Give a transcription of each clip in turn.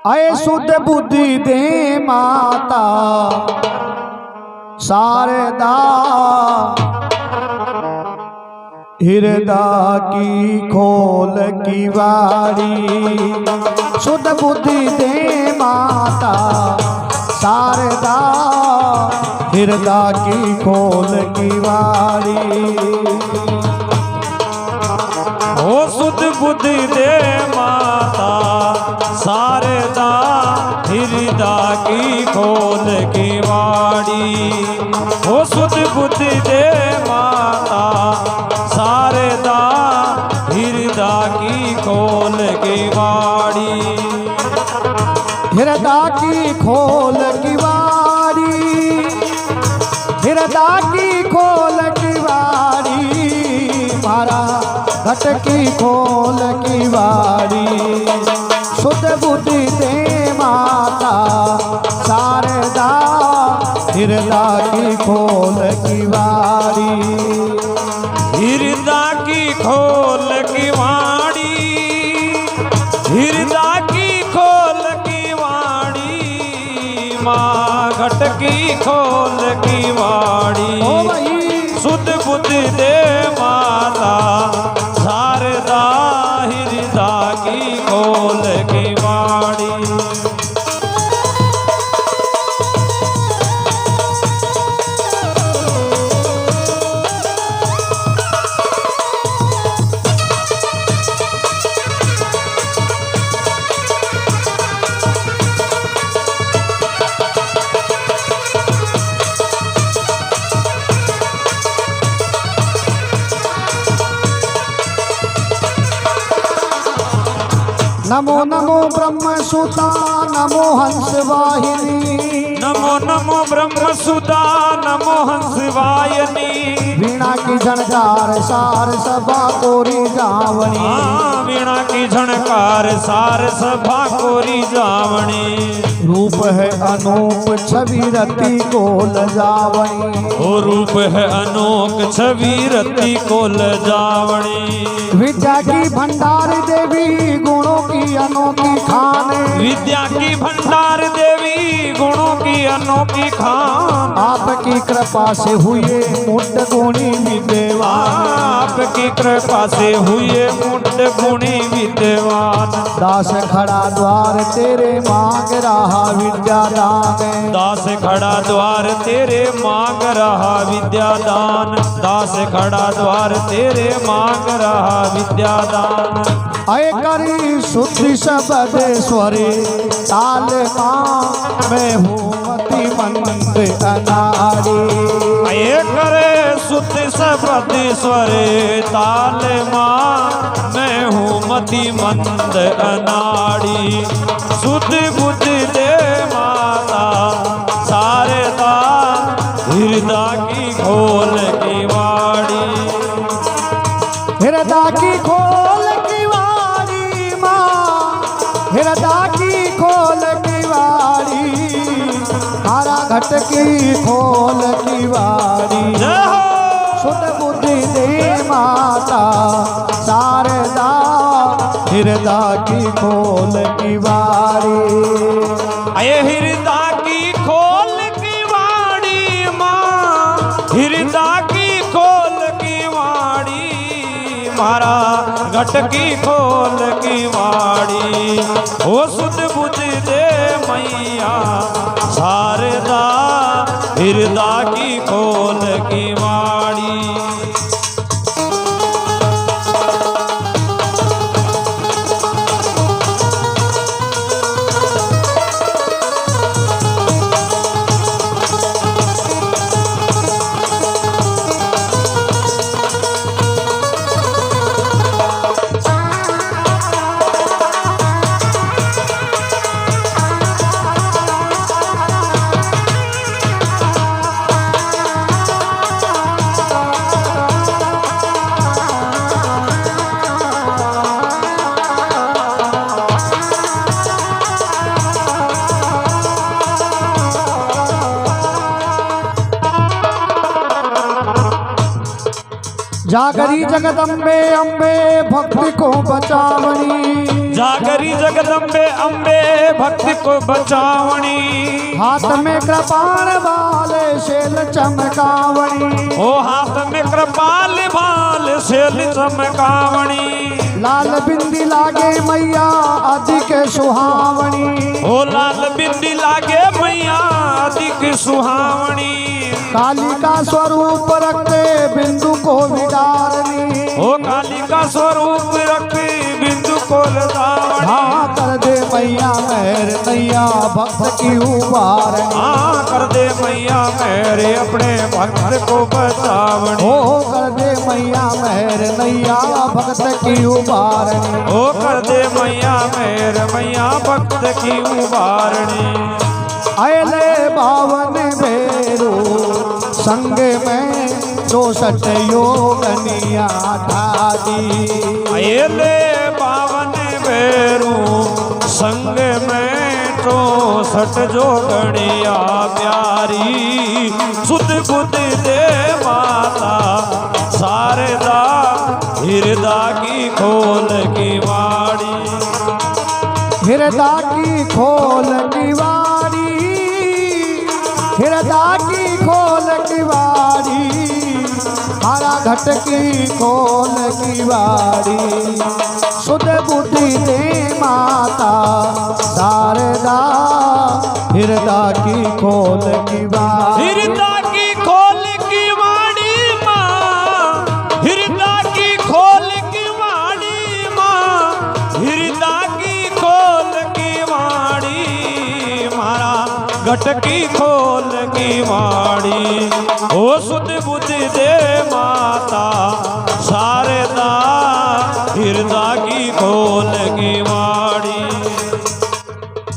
आए शुद्ध बुद्धि दे माता शारदा, हृदय की खोल की वारी। शुद्ध बुद्धि दे माता शारदा, हृदय की खोल की वारी। ओ शुद्ध बुद्धि दे माता शारदा, हृदय की खोल की वाड़ी। ओ शुद्ध बुद्धि दे माता शारदा, हृदय की खोल की वाड़ी। हृदय की खोल की वारी, हृदय की खोल की वारी। मारा घट की खोल की वारी। शुद्ध बुद्धि दे माता शारदा, हृदय की खोल की वारी। हृदय की खोल की वाड़ी, हृदय की खोल की वाड़ी। माँ घट की खोल की वाड़ी। ओ भाई शुद्ध बुद्धि दे माता शारदा, हृदय की खोल की वाड़ी। नमो नमो ब्रह्म सुता, नमो हंस वाहिनी। नमो नमो ब्रह्म सुदा, नमो हंस वाहिनी। वीणा की झनकार सार सभा कोरी जावणी। वीणा की झनकार सार सभा कोरी जावणी। रूप है अनूप छवि रति को लजावणी। ओ रूप है अनोख छवि रति को लजावणी। विद्या की भंडार देवी गुणों की अनोखी खान। विद्या की भंडार देवी गुणों की अनोखी खान। आपकी कृपा से हुए मुंड गुणी विद्वान। आपकी कृपा से हुए मुंड गुणी विद्वान। दास खड़ा द्वार तेरे मांग रहा विद्यादान। दास खड़ा द्वार तेरे मांग रहा विद्यादान। दास खड़ा द्वार तेरे मांग रहा विद्यादान। अय करी शुद्धि शब्देश्वरी ताल मां मैं हूँ मति मंद अनाड़ी। अय करे शुद्ध शब्देश्वरी ताल मां मैं हूँ मति मंद अनाड़ी। शुद्ध बुद्धि दे माता शारदा, हृदय की खोल की वाड़ी। हृदय की खोल की वारी माँ, हृदय की खोल की वारी। हरा घट की खोल की वारी। जय हो। शुद्ध बुद्धि दे माता शारदा, हृदय की खोल की वारी। अये हृदय की खोल की वाड़ी माँ, हृदय की खोल की वाड़ी। मारा घट की खोल की वाड़ी। ओ शुद्ध बुद्धि दे मैया शारदा, हृदय की खोल की वाड़ी। जागरी जगदम्बे अम्बे भक्ति को बचावनी, जागरी जगदम्बे अम्बे भक्ति को बचावनी। हाथ में कृपाण वाले शैल चमकावनी, ओ हाथ में कृपाल भाल शैल चमकावनी। लाल बिंदी लागे मैया अधिक सुहावनी, ओ लाल बिंदी लागे मैया अधिक सुहावनी। काली का स्वरूप रखते बिंदु को विदारनी, ओ काली का स्वरूप रखते बिंदु को लदावनी। हाँ कर दे मैया मेहर नैया भक्त की उबारनी, हाँ कर दे मैया मेरे अपने भक्त को बचावनी। ओ कर दे मैया मेहर नैया भक्त की उबारनी, ओ कर दे मैया मेरे मैया भक्त की उबारनी। अले बावन बेरू संग में 64 योगनिया ठादी, अयले बावन बेरू संग में 64 जोगणिया प्यारी। सुध बुध दे माता शारदा हृदय की खोल की वाड़ी, हृदय की खोल की वाड़ी, हृदय की खोल की वाड़ी, हरा घट की खोल की वाड़ी। सुध बुद्धि दे माता शारदा हृदय की खोल की वाड़ी, हृदय की खोल की वाड़ी माँ, हृदय की खोल की वाड़ी माँ, हृदय की खोल की वाड़ी। मारा घट की खोल की वाड़ी। ओ सुध बुद्धि दे माता शारदा हृदय की खोल की वाड़ी।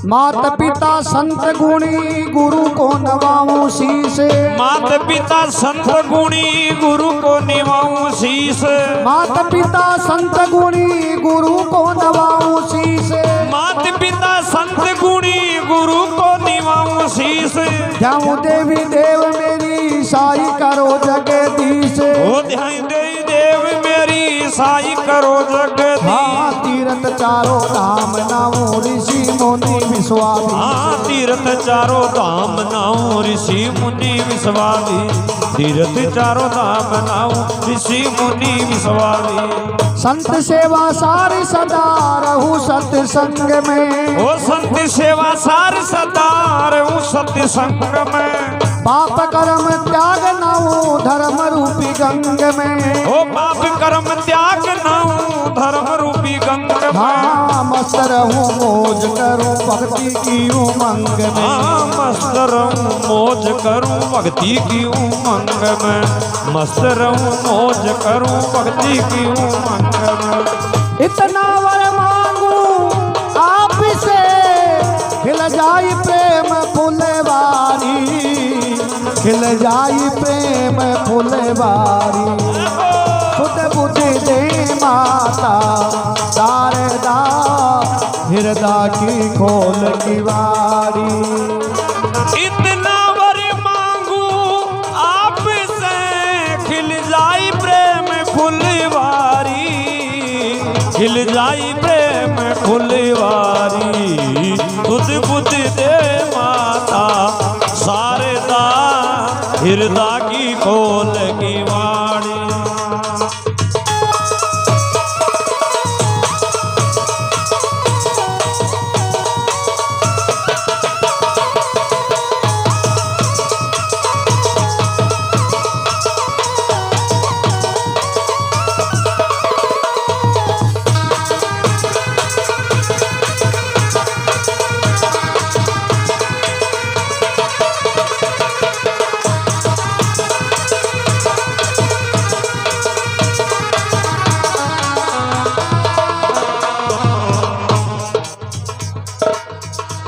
मात पिता संत गुणी गुरु को नवाऊं शीस, मात पिता संत गुणी गुरु को निभाऊं शीस, मात पिता संत गुणी गुरु को नवाऊं शीस, मात पिता संत गुणी गुरु को निभाऊं शीस। जाऊं देवी देव मेरी साई करो जगदीश, ओ ध्यान देवी देव मेरी साई करो जगदीश। हाँ तीरथ चारों धाम नाऊं ऋषि मुनि विश्वामी, हाँ तीर्थ चारों धाम नाऊं ऋषि मुनि विश्वामी, तीर्थ चारों धाम नाऊं ऋषि मुनि विश्वामी। संत सेवा सारी सदा रहूं सत्संग में, ओ संत सेवा सार सदा रहूं सत्संग में। पाप कर्म त्याग नाऊं धर्म रूपी गंग में, ओ पाप कर्म त्याग नाऊं धर्म रूपी गंग में। हाँ मस्त रहूं मौज करूं भक्ति की उमंग में, हाँ मस्त रहूं मौज करूं भक्ति की उमंग में, मस्त रहूं मौज करूं भक्ति की उमंग में। इतना वर मांगू आप से खिल जाई प्रेम फुलवारी, खिल जाई प्रेम फुलवारी। सुध बुद्धि दे माता शारदा हृदय की खोल की वारी। इतना वर मांगू आप से खिल जाई प्रेम फुलवारी, खिल जाई प्रेम फुलवारी। सुध बुद्धि दे माता शारदा हृदय की खोल की वाणी।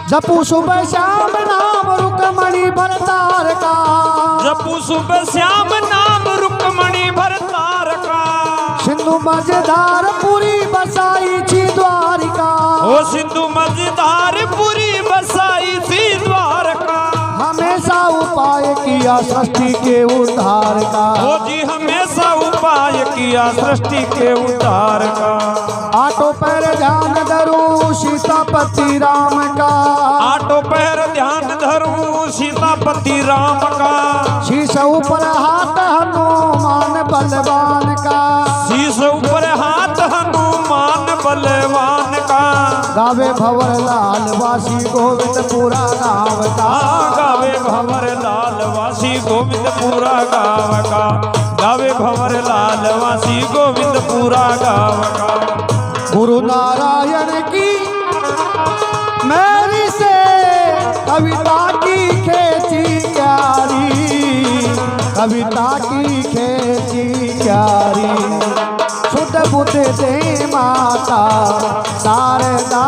जपू सुबह श्याम नाम रुकमणि भरतार का, जपू सुबह श्याम नाम रुकमणि भरतार का। सिंधु मजेदार पुरी बसाई थी द्वारिका, ओ सिंधु मजेदार पुरी बसाई थी द्वारका। हमेशा उपाय किया सृष्टि के उद्धार का। ओ जी हमेशा उपाय किया सृष्टि के उद्धार का। आटो पैर ध्यान धरूं सीतापति राम का। आटो पैर ध्यान धरूं सीतापति राम का। शीश ऊपर हाथ हनुमान बलवान का। शीश ऊपर हाथ हनुमान बलवान का। गावे भंवर लाल वासी गोविंदपुरा गाँव का। गावे भंवर लाल वासी गोविंदपुरा गाँव का। गावे भंवर लाल वासी गोविंदपुरा गाँव का। गुरु नारायण की मेरी से कविता की खेती क्यारी। कविता की खेती क्यारी। शुद्ध बुद्ध दे माता शारदा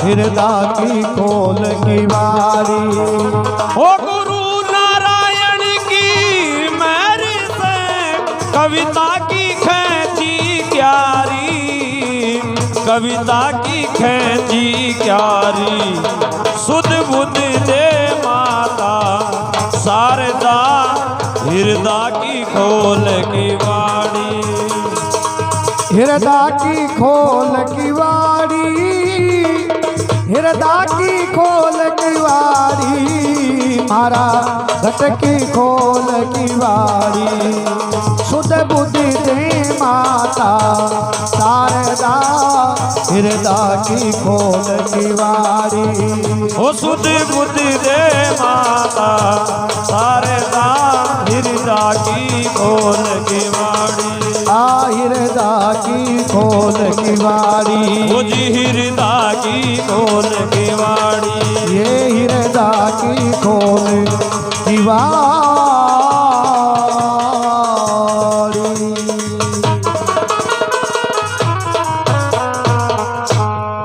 हृदय की खोल की वारी। ओ गुरु नारायण की मेरी से कविता की खेती क्यारी। कविता की खेती क्यारी। शुद्ध बुद्ध दे माता शारदा हृदय की खोल की वाणी। हृदय की खोल की वारी। हृदय की खोल की वारी। मारा घट की खोल की वारी। शुद्ध बुद्धि दे माता शारदा हृदय की खोल की वारी। ओ शुद्ध बुद्धि दे माता शारदा हृदय की खोल की वाणी। हृदय की खोल की वारी। ओ जी हृदय की खोल की वाणी। ये हृदय की खोल की वारी।